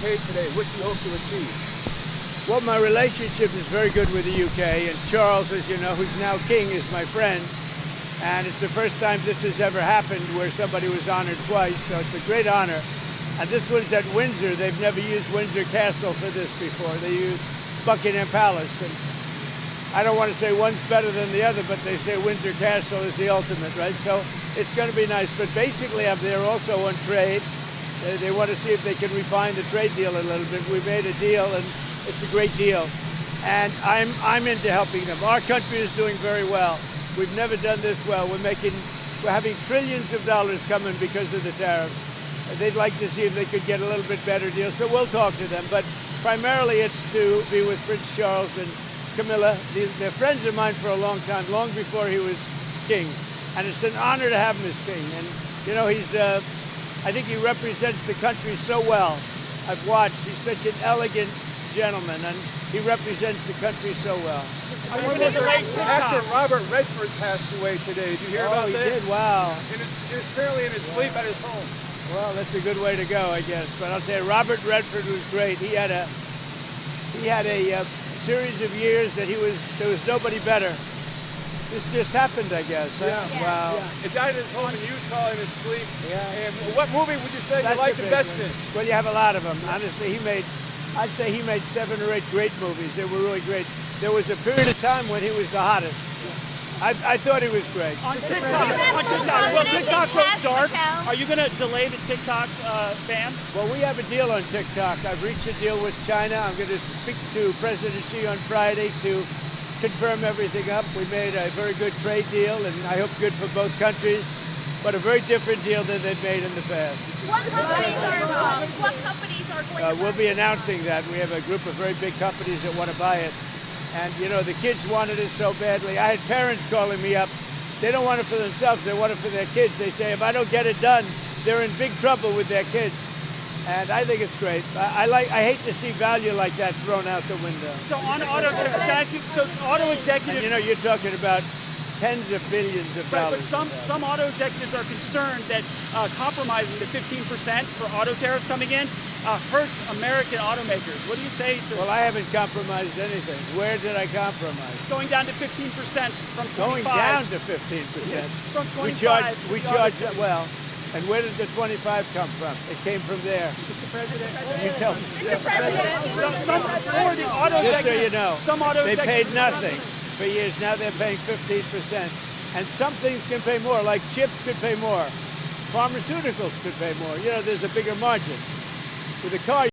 UK today? What do you hope to achieve? Well, my relationship is very good with the UK, and Charles, as you know, who's now king, is my friend. And it's the first time this has ever happened where somebody was honored twice, so it's a great honor. And this one's at Windsor. They've never used Windsor Castle for this before. They used Buckingham Palace. And I don't want to say one's better than the other, but they say Windsor Castle is the ultimate, right? So it's going to be nice. But basically, I'm there also on trade. They want to see if they can refine the trade deal a little bit. We made a deal, and it's a great deal. And I'm into helping them. Our country is doing very well. We've never done this well. We're having trillions of dollars coming because of the tariffs. They'd like to see if they could get a little bit better deal, so we'll talk to them. But primarily it's to be with Prince Charles and Camilla. They're friends of mine for a long time, long before he was king. And it's an honor to have him as king. And, you know, I think he represents the country so well. I've watched. He's such an elegant gentleman, and he represents the country so well. Actor Robert Redford passed away today. Did you hear about that? Oh, he did? Wow. Apparently in his sleep at his home. Well, that's a good way to go, I guess. But I'll tell you, Robert Redford was great. He had a series of years that there was nobody better. This just happened, I guess. Huh? Yeah. Wow. Yeah. It died at his home in Utah in his sleep. Yeah. And what movie would you say you liked the best in? Well, you have a lot of them. Honestly, I'd say he made 7 or 8 great movies. They were really great. There was a period of time when he was the hottest. I thought he was great. On TikTok, will TikTok go dark? Are you going to delay the TikTok ban? Well, we have a deal on TikTok. I've reached a deal with China. I'm going to speak to President Xi on Friday to confirm everything up. We made a very good trade deal, and I hope good for both countries, but a very different deal than they've made in the past. What companies are going to We'll be announcing that. We have a group of very big companies that want to buy it. And, you know, the kids wanted it so badly. I had parents calling me up. They don't want it for themselves. They want it for their kids. They say, if I don't get it done, they're in big trouble with their kids. And I think it's great. I hate to see value like that thrown out the window. So on auto, auto executives... And, you know, you're talking about tens of billions of dollars. But some auto executives are concerned that compromising the 15% for auto tariffs coming in hurts American automakers. What do you say to... Well, I haven't compromised anything. Where did I compromise? Going down to 15% from 25%. Going down to 15%. Yes, from 25%. We charge, well, and where did the 25 come from? It came from there. Mr. President. You tell me. Mr. President. Some auto Just so you know, some auto they paid executives- nothing for years. Now they're paying 15%. And some things can pay more, like chips could pay more. Pharmaceuticals could pay more. You know, there's a bigger margin. With a car,